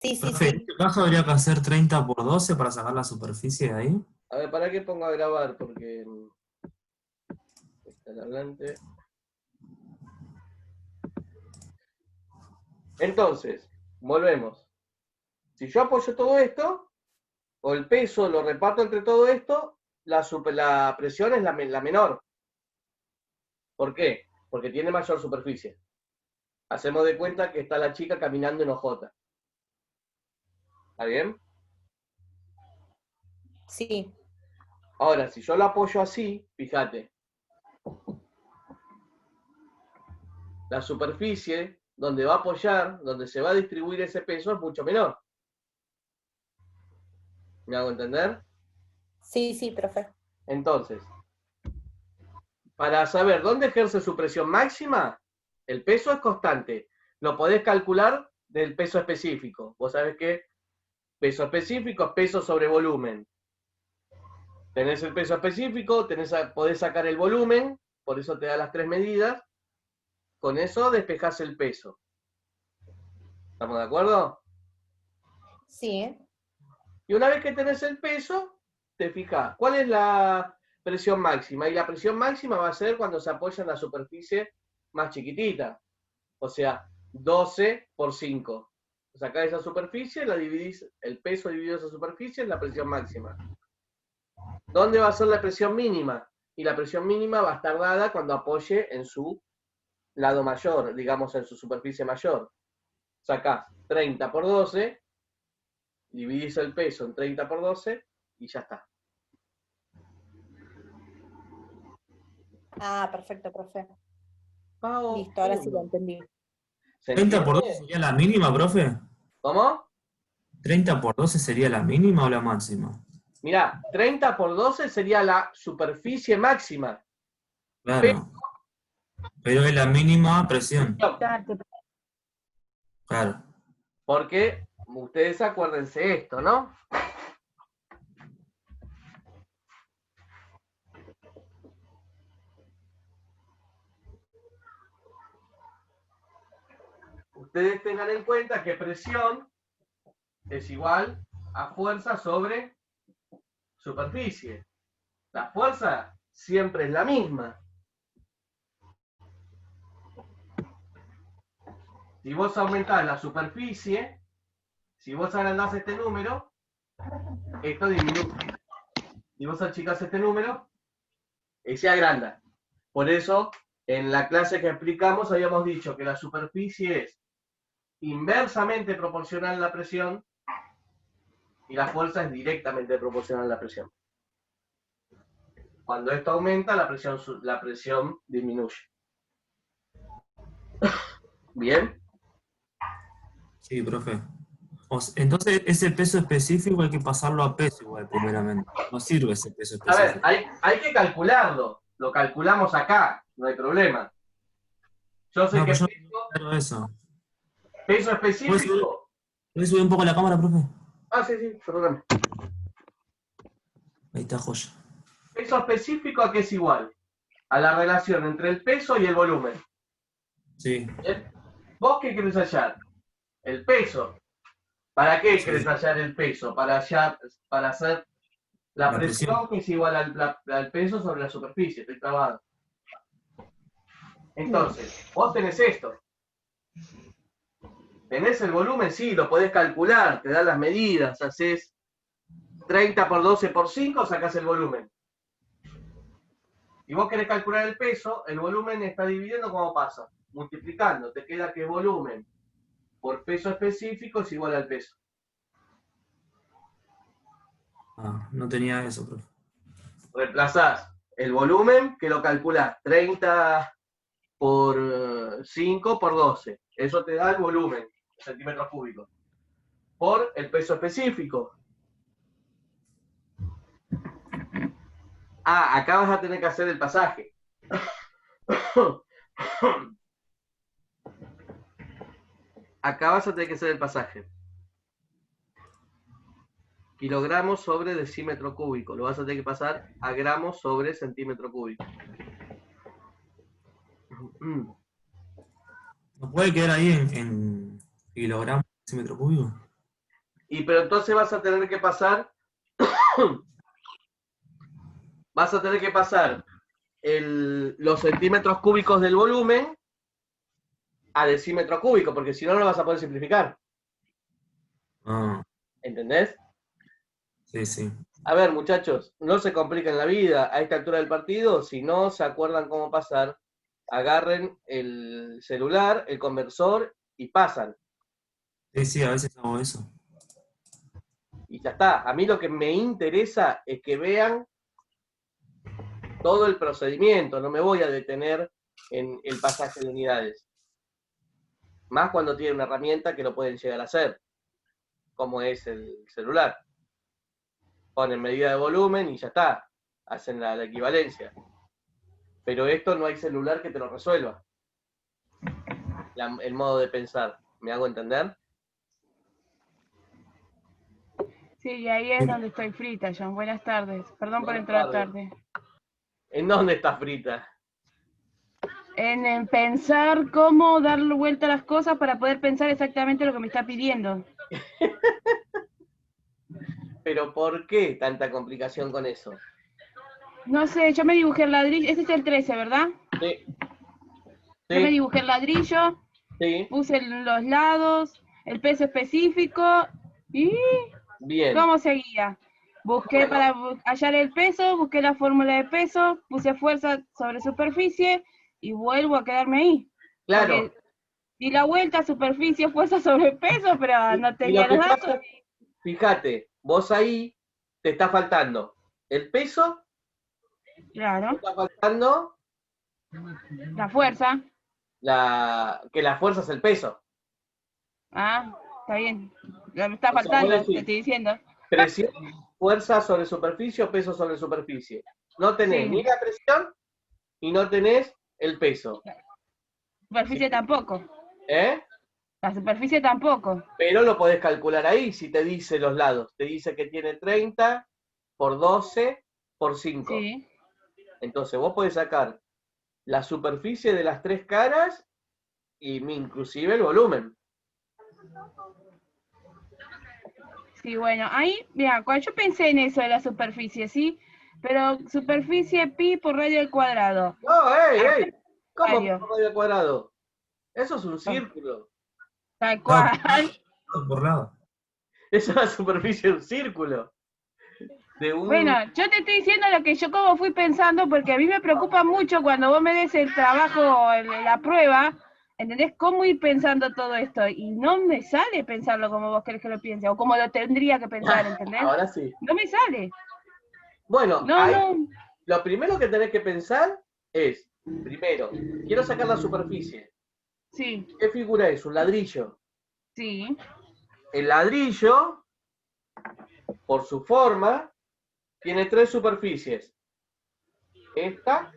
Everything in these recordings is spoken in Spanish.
Sí, sí, Profe, en sí. este caso habría que hacer 30 por 12 para sacar la superficie de ahí. A ver, ¿para qué pongo a grabar? Porque está el hablante. Entonces, volvemos. Si yo apoyo todo esto, o el peso lo reparto entre todo esto, la presión es la menor. ¿Por qué? Porque tiene mayor superficie. Hacemos de cuenta que está la chica caminando en OJ. ¿Está bien? Sí. Ahora, si yo lo apoyo así, fíjate, la superficie donde va a apoyar, donde se va a distribuir ese peso es mucho menor. ¿Me hago entender? Sí, sí, profe. Entonces, para saber dónde ejerce su presión máxima, el peso es constante. Lo podés calcular del peso específico. Vos sabés que peso específico es peso sobre volumen. Tenés el peso específico, podés sacar el volumen, por eso te da las tres medidas. Con eso despejás el peso. ¿Estamos de acuerdo? Sí. Y una vez que tenés el peso, te fijás cuál es la presión máxima. Y la presión máxima va a ser cuando se apoya en la superficie más chiquitita. O sea, 12 por 5. Sacás esa superficie, la dividís, el peso dividido esa superficie es la presión máxima. ¿Dónde va a ser la presión mínima? Y la presión mínima va a estar dada cuando apoye en su lado mayor, digamos en su superficie mayor. Sacás 30 por 12, dividís el peso en 30 por 12 y ya está. Ah, perfecto, profe. Pago Listo, ahora sí lo 1. entendí. ¿Se 30 por 12 entiende? sería la mínima, profe. ¿Cómo? 30 por 12 sería la mínima o la máxima. Mirá, 30 por 12 sería la superficie máxima. Claro, pero es la mínima presión. Exacto. Claro. Porque ustedes acuérdense esto, ¿no? Ustedes tengan en cuenta que presión es igual a fuerza sobre superficie. La fuerza siempre es la misma. Si vos aumentás la superficie, si vos agrandás este número, esto disminuye. Si vos achicás este número, se agranda. Por eso, en la clase que explicamos, habíamos dicho que la superficie es inversamente proporcional a la presión y la fuerza es directamente proporcional a la presión. Cuando esto aumenta, la presión disminuye. ¿Bien? Sí, profe. Entonces, ese peso específico hay que pasarlo a peso igual, primeramente. No sirve ese peso A ver, específico. hay que calcularlo. Lo calculamos acá, no hay problema. Yo sé No, que pero yo no quiero eso. peso específico. ¿Puedes subir un poco la cámara, profe? Ah, sí, sí, perdóname. Ahí está, joya. Peso específico a qué es igual. A la relación entre el peso y el volumen. Sí, ¿Bien? ¿Vos qué querés hallar? El peso. ¿Para qué querés sí. hallar el peso? Para hacer la La presión. presión que es igual al peso sobre la superficie. Estoy trabado. Entonces, vos tenés esto. ¿Tenés el volumen? Sí, lo podés calcular, te dan las medidas, haces 30 por 12 por 5, sacás el volumen. Si vos querés calcular el peso, el volumen está dividiendo cómo pasa, multiplicando, te queda que volumen por peso específico es igual al peso. Ah, no tenía eso, profe. Reemplazás el volumen que lo calculás 30 por 5 por 12. Eso te da el volumen, centímetros cúbicos. Por el peso específico. Ah, acá vas a tener que hacer el pasaje. Acá vas a tener que hacer el pasaje. Kilogramos sobre decímetro cúbico. Lo vas a tener que pasar a gramos sobre centímetro cúbico. ¿No puede quedar ahí en kilogramos por decímetro cúbico? Pero entonces vas a tener que pasar, los centímetros cúbicos del volumen a decímetro cúbico, porque si no, no lo vas a poder simplificar. Ah, ¿Entendés? sí, sí. A ver, muchachos, no se compliquen la vida a esta altura del partido. Si no se acuerdan cómo pasar, agarren el celular, el conversor y pasan. Sí, sí, a veces hago eso. Y ya está. A mí lo que me interesa es que vean todo el procedimiento. No me voy a detener en el pasaje de unidades. Más cuando tienen una herramienta que lo pueden llegar a hacer, como es el celular. Ponen medida de volumen y ya está. Hacen la equivalencia. Pero esto no hay celular que te lo resuelva. El modo de pensar. ¿Me hago entender? Sí, y ahí es donde estoy frita, John. Buenas tardes. Perdón por Buenas entrar tardes. tarde. ¿En dónde está frita? En pensar cómo darle vuelta a las cosas para poder pensar exactamente lo que me está pidiendo. ¿Pero por qué tanta complicación con eso? No sé, yo me dibujé el ladrillo. Ese es el 13, ¿verdad? Sí. Yo me Sí, dibujé el ladrillo, sí. puse los lados, el peso específico y Bien. ¿cómo seguía? Busqué Bueno. para hallar el peso, busqué la fórmula de peso, puse fuerza sobre superficie y vuelvo a quedarme ahí. Claro. Porque di la vuelta, superficie, fuerza sobre peso, pero no Y tenía lo que los datos. pasa, fíjate, vos ahí te está faltando el peso, te Claro, está faltando la fuerza. que la fuerza es el peso. Ah, está bien. Me está O sea, vos faltando, te decís, estoy diciendo. presión, fuerza sobre superficie o peso sobre superficie. No tenés Sí. ni la presión y no tenés el peso. Superficie Sí. tampoco. ¿Eh? La superficie tampoco. Pero lo podés calcular ahí si te dice los lados. Te dice que tiene 30 por 12 por 5. Sí. Entonces vos podés sacar la superficie de las tres caras y inclusive el volumen. Sí, bueno, ahí, mira, cuando yo pensé en eso de la superficie, ¿sí? Pero superficie pi por radio al cuadrado. No, ¡ey! ¿Cómo Radio. por radio al cuadrado? Eso es un círculo. Tal No, cual. por lado. Es una superficie de un círculo. De un... Bueno, yo te estoy diciendo lo que yo como fui pensando, porque a mí me preocupa mucho cuando vos me des el trabajo, la prueba, ¿entendés? ¿Cómo ir pensando todo esto? Y no me sale pensarlo como vos querés que lo piense, o como lo tendría que pensar, ¿entendés? Ahora sí. No me sale. Bueno, No, ahí, no. lo primero que tenés que pensar es, primero, quiero sacar la superficie. Sí, ¿Qué figura es? Un ladrillo. sí. El ladrillo, por su forma, tiene tres superficies. Esta,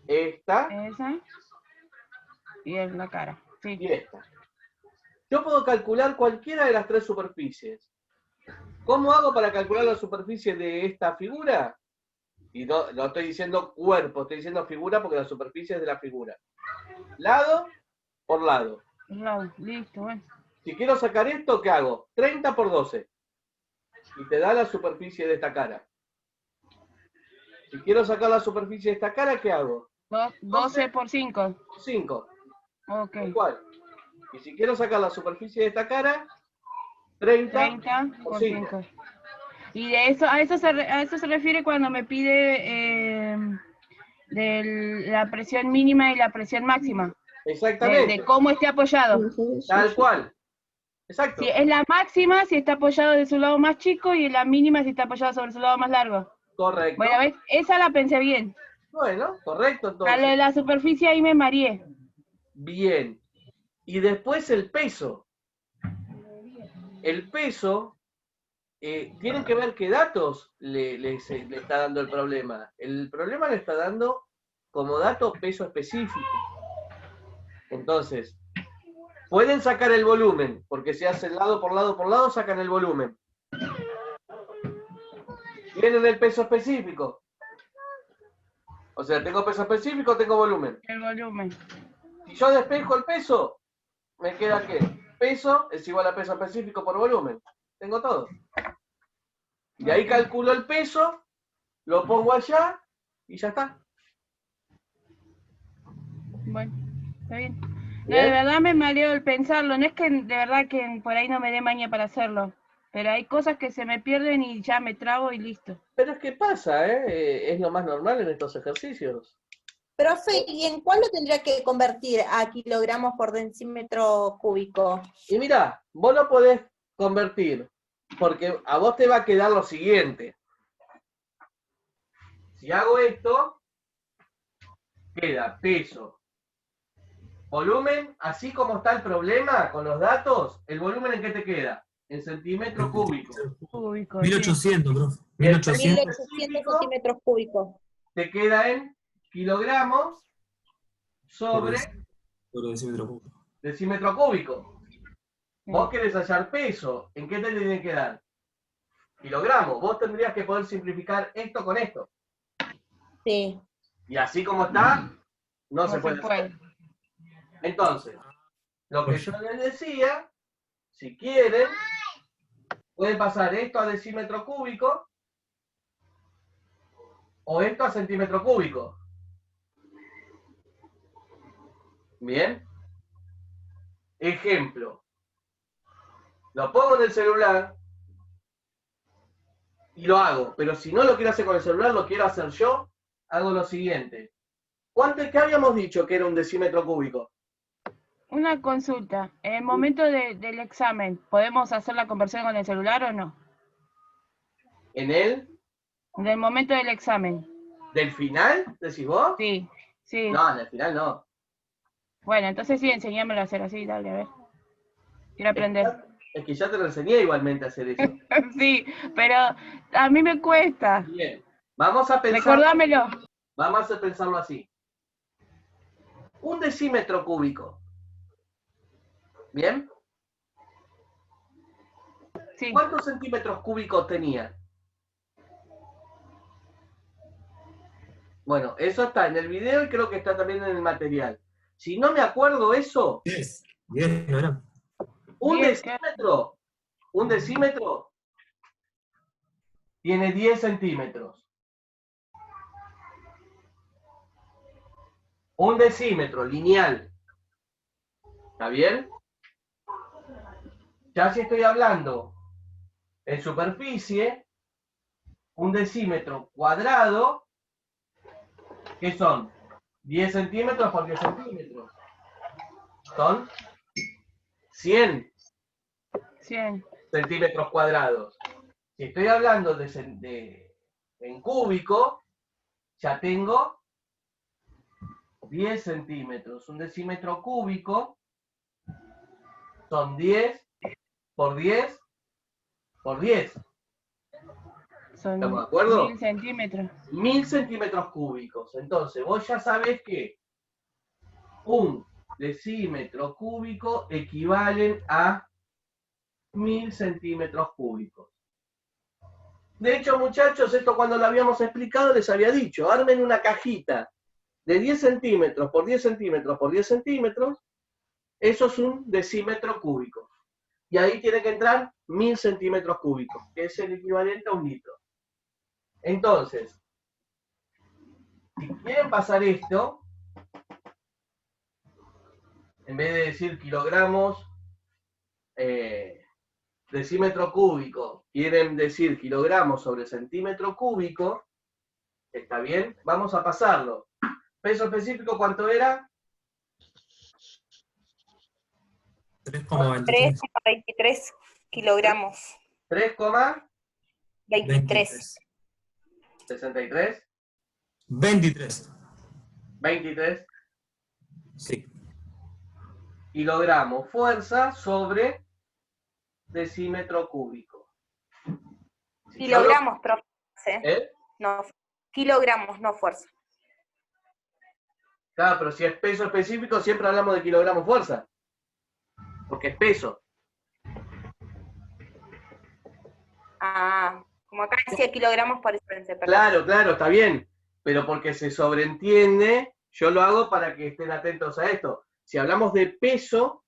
Esa. Y es la cara. Sí. y esta. Yo puedo calcular cualquiera de las tres superficies. ¿Cómo hago para calcular la superficie de esta figura? Y no estoy diciendo cuerpo, estoy diciendo figura porque la superficie es de la figura. Lado por lado. Listo, bueno. Si quiero sacar esto, ¿qué hago? 30 por 12. Y te da la superficie de esta cara. Si quiero sacar la superficie de esta cara, ¿qué hago? 12 por 5. 5. Ok. Igual. Y si quiero sacar la superficie de esta cara, 30 30 por por 5. 5. Y de eso, a eso se refiere cuando me pide de la presión mínima y la presión máxima. Exactamente. De cómo esté apoyado. Tal cual. Exacto. Si es la máxima si está apoyado de su lado más chico y la mínima si está apoyado sobre su lado más largo. Correcto. Bueno, ¿ves? Esa la pensé bien. Bueno, correcto A entonces. lo de la superficie ahí me mareé. Bien. Y después el peso. El peso, tienen que ver qué datos le está dando el problema. El problema le está dando como dato peso específico. Entonces, pueden sacar el volumen, porque si hacen lado por lado por lado, sacan el volumen. Tienen el peso específico. O sea, tengo peso específico, tengo volumen. El volumen. Si yo despejo el peso, me queda ¿qué? peso es igual a peso específico por volumen. Tengo todo. Y ahí calculo el peso, lo pongo allá y ya está. Bueno, está bien. No, Bien. de verdad me mareó el pensarlo. No es que de verdad que por ahí no me dé maña para hacerlo. Pero hay cosas que se me pierden y ya me trago y listo. Pero es que pasa, ¿eh? Es lo más normal en estos ejercicios. Profe, ¿y en cuál lo tendría que convertir a kilogramos por decímetro cúbico? Y mira, vos lo podés convertir, porque a vos te va a quedar lo siguiente. Si hago esto, queda peso, volumen, así como está el problema con los datos, ¿el volumen en qué te queda? En centímetros cúbicos. Cúbico, sí. 1800, profe. Y el 1800. 1800 centímetros cúbicos. te queda en kilogramos sobre Sobre decímetro cúbico. decímetro cúbico. Vos querés hallar peso, ¿en qué te tiene que dar? Kilogramos. Vos tendrías que poder simplificar esto con esto. Sí. Y así como está, no No se puede hacer. Entonces, lo que yo les decía, si quieren, pueden pasar esto a decímetro cúbico o esto a centímetro cúbico. Bien. Ejemplo. Lo pongo en el celular y lo hago, pero si no lo quiero hacer con el celular, lo quiero hacer yo, hago lo siguiente. ¿Qué habíamos dicho que era un decímetro cúbico? Una consulta. En el momento del examen, ¿podemos hacer la conversión con el celular o no? ¿En el En el momento del examen. del final, decís vos? Sí, sí. No, en el final no. Bueno, entonces sí, enseñámelo a hacer así, dale, a ver. Quiero aprender. Es que ya te lo enseñé igualmente a hacer eso. Sí, pero a mí me cuesta. Bien. Vamos a pensar. Recordámelo. Vamos a pensarlo así. Un decímetro cúbico. ¿Bien? Sí. ¿Cuántos centímetros cúbicos tenía? Bueno, eso está en el video y creo que está también en el material. Si no me acuerdo eso, 10. 10, ¿no era? un 10, decímetro tiene 10 centímetros. Un decímetro lineal. ¿Está bien? Ya si estoy hablando en superficie, un decímetro cuadrado, ¿qué son? 10 centímetros por 10 centímetros. Son 100 100. centímetros cuadrados. Si estoy hablando en cúbico, ya tengo 10 centímetros. Un decímetro cúbico son 10 por 10 por 10. Son ¿Estamos de acuerdo? 1000 centímetros. 1000 centímetros cúbicos. Entonces, vos ya sabés que un decímetro cúbico equivalen a 1000 centímetros cúbicos. De hecho, muchachos, esto cuando lo habíamos explicado les había dicho, armen una cajita de 10 centímetros por 10 centímetros por 10 centímetros, eso es un decímetro cúbico. Y ahí tiene que entrar 1000 centímetros cúbicos, que es el equivalente a un litro. Entonces, si quieren pasar esto, en vez de decir kilogramos, decímetro cúbico, quieren decir kilogramos sobre centímetro cúbico, ¿está bien? Vamos a pasarlo. ¿Peso específico cuánto era? 3,23. 3,23 kilogramos. 3,63. 23. 23. 23 Sí. kilogramos fuerza sobre decímetro cúbico. Si Kilogramos, profe. ¿Eh? No, kilogramos, no fuerza. Claro, pero si es peso específico, siempre hablamos de kilogramos fuerza. Porque es peso. Ah, como acá decía kilogramos por diferencia. Perdón. Claro, claro, está bien. Pero porque se sobreentiende, yo lo hago para que estén atentos a esto. Si hablamos de peso,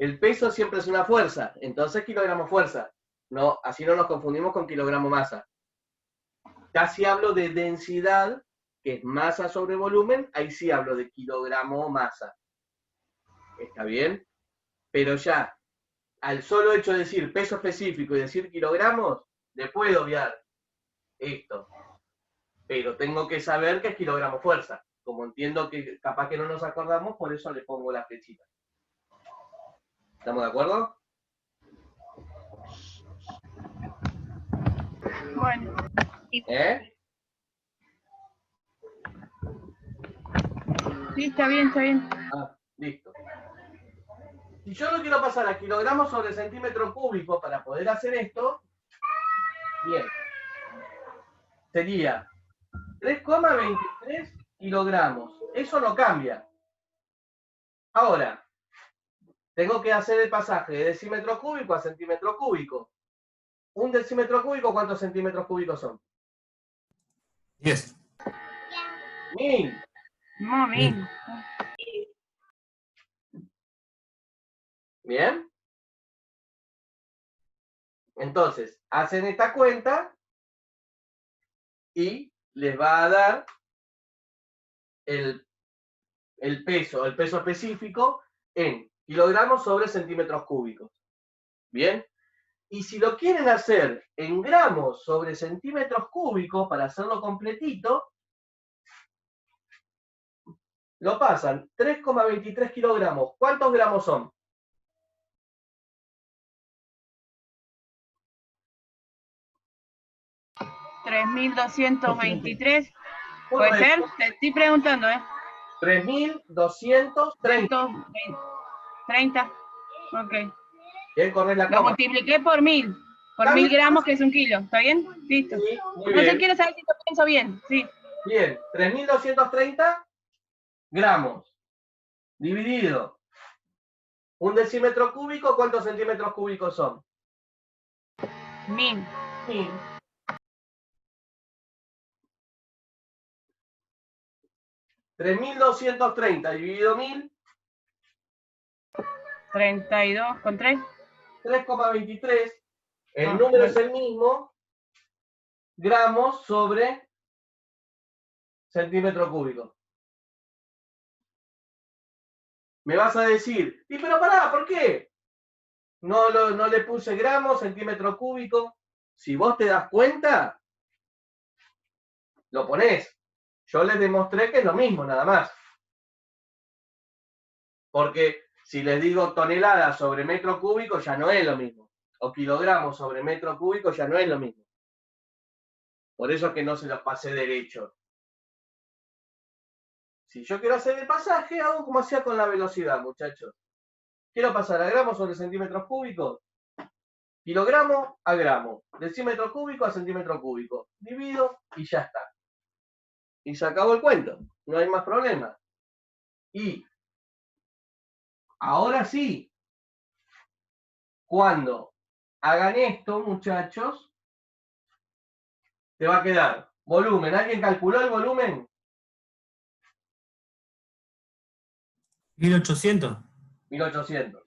el peso siempre es una fuerza, entonces kilogramo fuerza. No, así no nos confundimos con kilogramo masa. Casi hablo de densidad, que es masa sobre volumen, ahí sí hablo de kilogramo masa. ¿Está bien? Pero ya, al solo hecho de decir peso específico y decir kilogramos, le puedo obviar esto. Pero tengo que saber que es kilogramo fuerza. Como entiendo que capaz que no nos acordamos, por eso le pongo la flechita. ¿Estamos de acuerdo? Bueno. ¿Eh? Sí, está bien, está bien. Ah, listo. Si yo lo quiero pasar a kilogramos sobre centímetro cúbico para poder hacer esto, bien, sería 3,23 kilogramos. Eso no cambia. Ahora, tengo que hacer el pasaje de decímetro cúbico a centímetro cúbico. ¿Un decímetro cúbico cuántos centímetros cúbicos son? 10. 1000. Mami. ¿Bien? Entonces, hacen esta cuenta y les va a dar el peso específico en kilogramos sobre centímetros cúbicos. ¿Bien? Y si lo quieren hacer en gramos sobre centímetros cúbicos para hacerlo completito, lo pasan 3,23 kilogramos. ¿Cuántos gramos son? $3,223. ¿Puede ser? Te estoy preguntando, 3.230. 30. Ok. Bien, correr la Lo coma. multipliqué por 1000. Por ¿Está 1000 bien? gramos, que es 1 kilo. ¿Está bien? Listo. Sí, muy Entonces bien. quiero saber si lo pienso bien. Sí. Bien, 3.230 gramos dividido un decímetro cúbico, ¿cuántos centímetros cúbicos son? 1000. 1000. 3.230 dividido 1000, 32 con 3. 3,23. El Ah, número bueno. es el mismo, gramos sobre centímetro cúbico. Me vas a decir, y pero pará, ¿por qué? No le puse gramos, centímetro cúbico. Si vos te das cuenta, lo ponés. Yo les demostré que es lo mismo, nada más. Porque si les digo tonelada sobre metro cúbico, ya no es lo mismo. O kilogramos sobre metro cúbico, ya no es lo mismo. Por eso es que no se los pasé derecho. Si yo quiero hacer el pasaje, hago como hacía con la velocidad, muchachos. Quiero pasar a gramos sobre centímetros cúbicos. Kilogramo a gramo. Decímetro cúbico a centímetro cúbico. Divido y ya está. Y se acabó el cuento. No hay más problema. Y ahora sí, cuando hagan esto, muchachos, te va a quedar volumen. ¿Alguien calculó el volumen? 1800 1800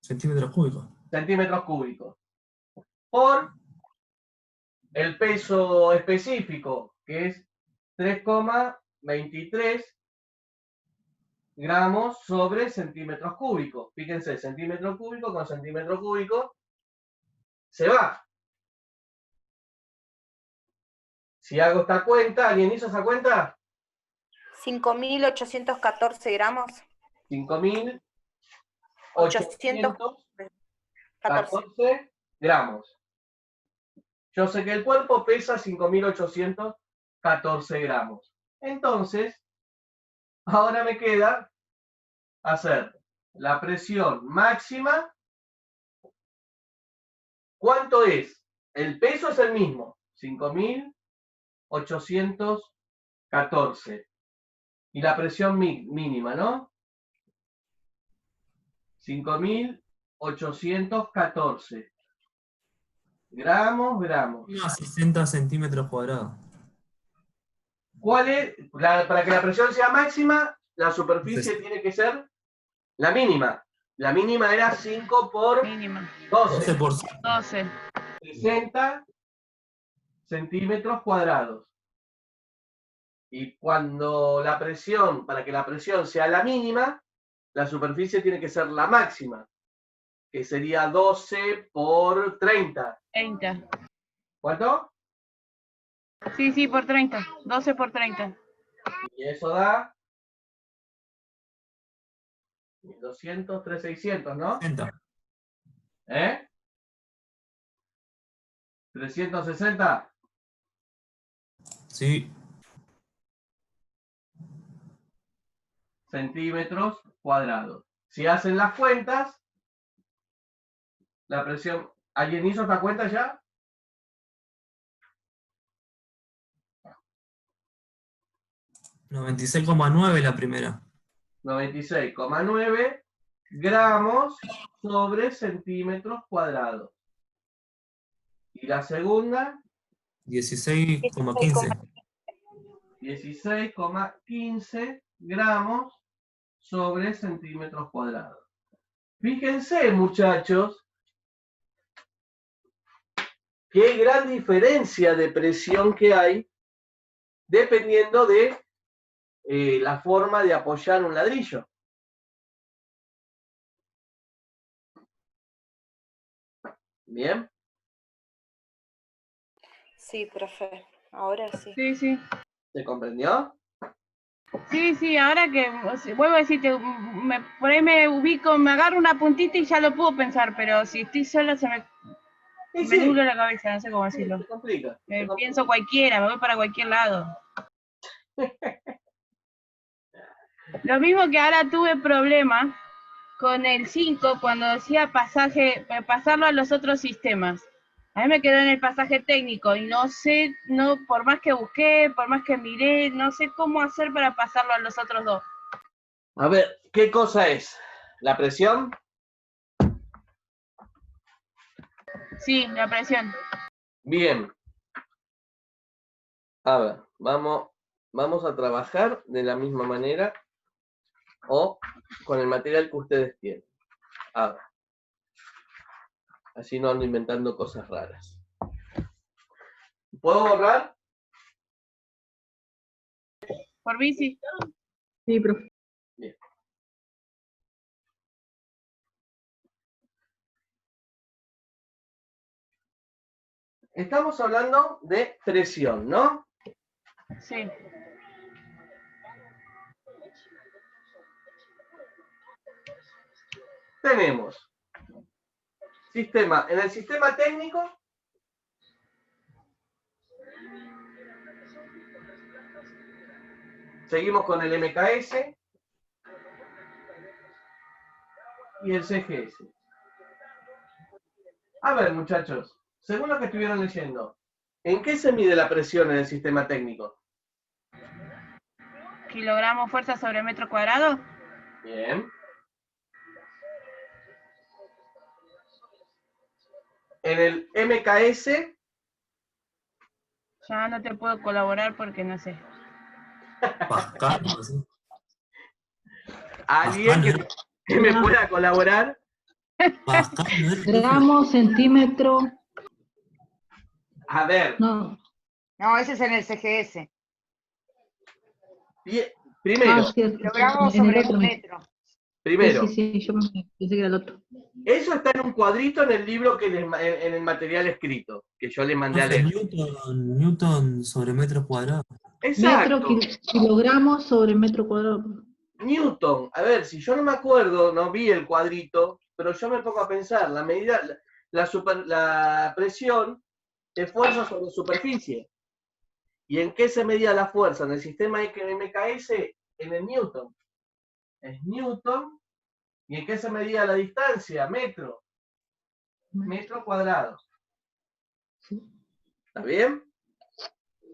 centímetros cúbicos. centímetros cúbicos. Por el peso específico, que es 3,23 gramos sobre centímetros cúbicos. Fíjense, centímetro cúbico con centímetro cúbico se va. Si hago esta cuenta, ¿alguien hizo esa cuenta? 5.814 gramos. 5.814 gramos. Yo sé que el cuerpo pesa 5.814 gramos. Entonces, ahora me queda hacer la presión máxima. ¿Cuánto es? El peso es el mismo, 5.814. Y la presión mínima, ¿no? 5.814. Gramos. 60 centímetros cuadrados. ¿Cuál es? Para que la presión sea máxima, la superficie Sí. tiene que ser la mínima. La mínima era 5 por Mínima. 12. 12%. 12. 60 centímetros cuadrados. Y cuando la presión, para que la presión sea la mínima, la superficie tiene que ser la máxima, que sería 12 por 30. 30. ¿Cuánto? Sí, sí, por 30. 12 por 30. Y eso da 1200, 3600, ¿no? 60. ¿Eh? 360. Sí. Centímetros cuadrados. Si hacen las cuentas, la presión... ¿Alguien hizo esta cuenta ya? $96,9 la primera. 96,9 gramos sobre centímetros cuadrados. Y la segunda, 16,15. 16,15 gramos sobre centímetros cuadrados. Fíjense, muchachos, qué gran diferencia de presión que hay dependiendo de la forma de apoyar un ladrillo. ¿Bien? Sí, profe, ahora sí. Sí, sí. ¿Se comprendió? Sí, sí, ahora que vuelvo a decirte, por ahí me ubico, me agarro una puntita y ya lo puedo pensar, pero si estoy sola Y me sí, nubla la cabeza, no sé cómo decirlo. se complica. se complica. Pienso cualquiera, me voy para cualquier lado. Lo mismo que ahora tuve problema con el 5 cuando decía pasarlo a los otros sistemas. A mí me quedó en el pasaje técnico y no sé, por más que busqué, por más que miré, no sé cómo hacer para pasarlo a los otros dos. A ver, ¿qué cosa es? ¿La presión? Sí, la presión. Bien. A ver, vamos a trabajar de la misma manera o con el material que ustedes tienen. A ver. Así no ando inventando cosas raras. ¿Puedo borrar? ¿Por bici? Sí, profe. Bien. Estamos hablando de presión, ¿no? Sí. Tenemos sistema, en el sistema técnico seguimos con el MKS y el CGS. A ver, muchachos, según lo que estuvieron leyendo, ¿en qué se mide la presión en el sistema técnico? ¿Kilogramos fuerza sobre metro cuadrado? Bien. En el MKS, Ya no te puedo colaborar porque no sé. Pascal, no sé. ¿alguien que me pueda colaborar? Pascal, no es. Gramo, centímetro. A ver, No. No, ese es en el CGS. primero, Cierto. Kilogramos En el sobre otro. metro. primero, Sí, yo pensé que era el otro. eso está en un cuadrito en el libro en el material escrito, que yo le mandé a Profe, leer. Newton sobre metro cuadrado. Exacto. Kilogramos sobre metro cuadrado. Newton, a ver, si yo no me acuerdo, no vi el cuadrito, pero yo me pongo a pensar, la medida, la presión de fuerza sobre superficie. ¿Y en qué se medía la fuerza? En el sistema MKS, en el Newton. Es Newton. ¿Y en qué se medía la distancia? Metro. Metro cuadrado. Sí. ¿Está bien?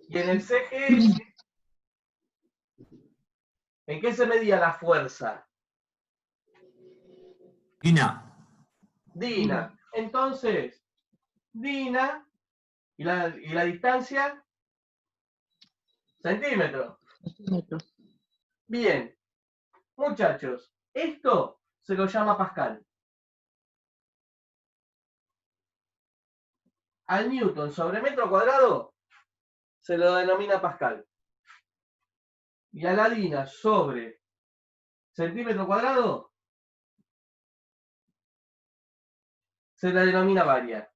Y en el CGS, ¿en qué se medía la fuerza? Dina. Entonces, Dina, ¿y la distancia? Centímetros. Centímetros. Bien. Muchachos, esto se lo llama pascal. Al newton sobre metro cuadrado se lo denomina pascal. Y a la DINA sobre centímetro cuadrado se la denomina varia.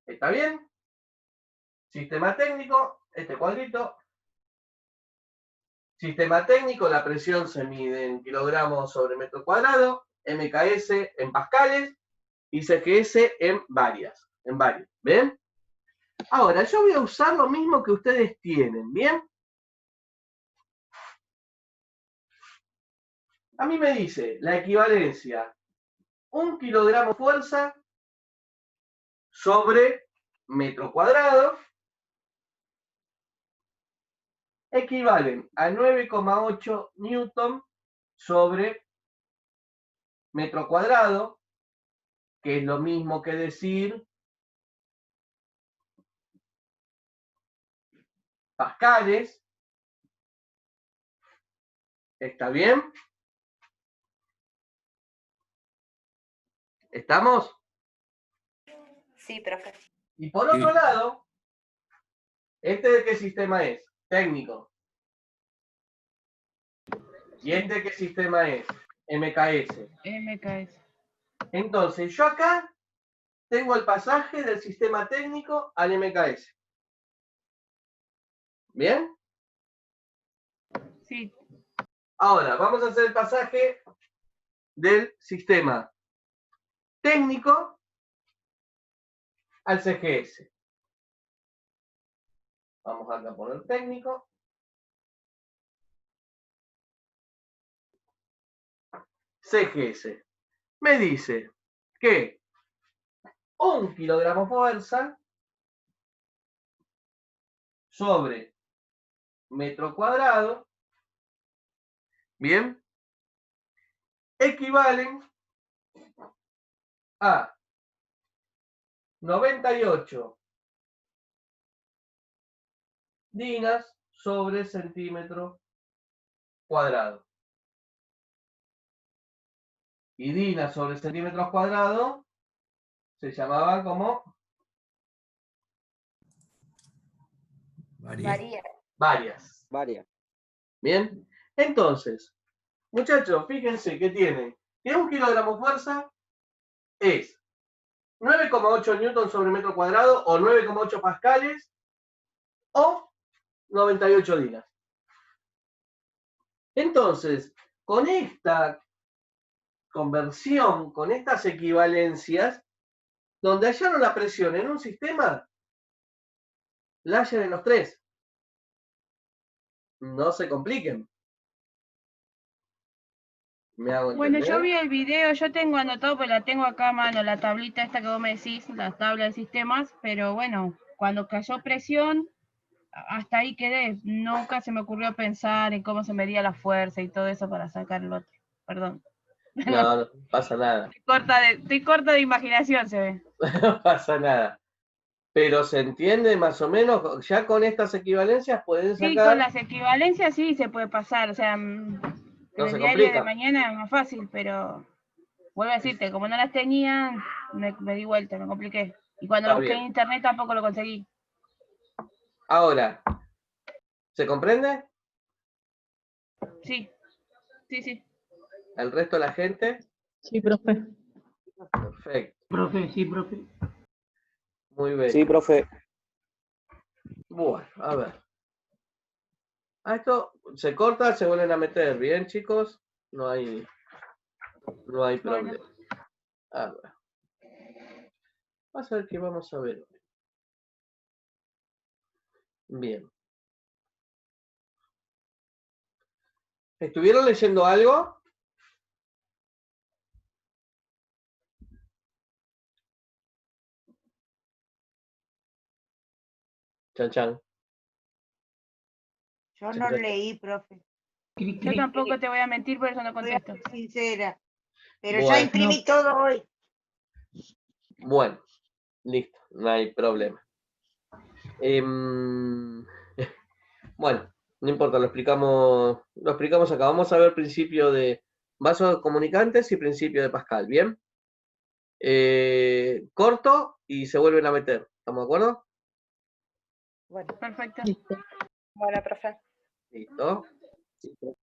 ¿Está bien? Sistema técnico, este cuadrito. Sistema técnico, la presión se mide en kilogramos sobre metro cuadrado, MKS en pascales y CGS en varias. ¿Bien? Ahora, yo voy a usar lo mismo que ustedes tienen, ¿bien? A mí me dice la equivalencia 1 kilogramo fuerza sobre metro cuadrado equivalen a 9,8 newton sobre metro cuadrado, que es lo mismo que decir pascales. ¿Está bien? ¿Estamos? Sí, profe. Y por otro lado, ¿este de qué sistema es? Técnico. ¿Y este de qué sistema es? MKS. MKS. Entonces, yo acá tengo el pasaje del sistema técnico al MKS. ¿Bien? Sí. Ahora, vamos a hacer el pasaje del sistema técnico al CGS. Vamos acá a poner técnico. CGS. Me dice que 1 kilogramo fuerza sobre metro cuadrado, bien, equivalen a 98 dinas sobre centímetro cuadrado. Y dinas sobre centímetros cuadrados se llamaban como varias. Bien, entonces, muchachos, fíjense que tienen que 1 kilogramo fuerza es 9,8 newton sobre metro cuadrado o 9,8 pascales o 98 dinas. Entonces, con esta conversión, con estas equivalencias, donde hallaron la presión en un sistema, la hallan en los tres. No se compliquen. ¿Me hago entender? Bueno, yo vi el video, yo tengo anotado, pues la tengo acá a mano, la tablita esta que vos me decís, la tabla de sistemas, pero bueno, cuando cayó presión, hasta ahí quedé. Nunca se me ocurrió pensar en cómo se medía la fuerza y todo eso para sacar el otro. Perdón. No, no pasa nada. Estoy corta de imaginación, se ve. No pasa nada. Pero se entiende más o menos, ya con estas equivalencias pueden sacar... Sí, con las equivalencias sí se puede pasar, o sea, en No el se diario de complica. mañana es más fácil, pero vuelvo a decirte, como no las tenía, me di vuelta, me compliqué. Y cuando Está lo busqué bien. en internet tampoco lo conseguí. Ahora, ¿se comprende? Sí, sí, sí. ¿El resto de la gente? Sí, profe. Perfecto. Profe, sí, profe. Muy bien. Sí, profe. Bueno, a ver. A esto se corta, se vuelven a meter. Bien, chicos. No hay problema. Bueno. A ver. Vamos a ver qué vamos a ver hoy. Bien. ¿Estuvieron leyendo algo? Chan, chan. Yo no leí, profe. Yo tampoco te voy a mentir, por eso no Voy a contesto. ser sincera. Pero Bueno. ya imprimí todo hoy. Bueno, listo, no hay problema. Bueno, no importa, lo explicamos acá. Vamos a ver el principio de Vasos comunicantes y principio de Pascal, ¿bien? Corto y se vuelven a meter, ¿estamos de acuerdo? Bueno, Perfecto. Listo. Bueno, profe. Listo.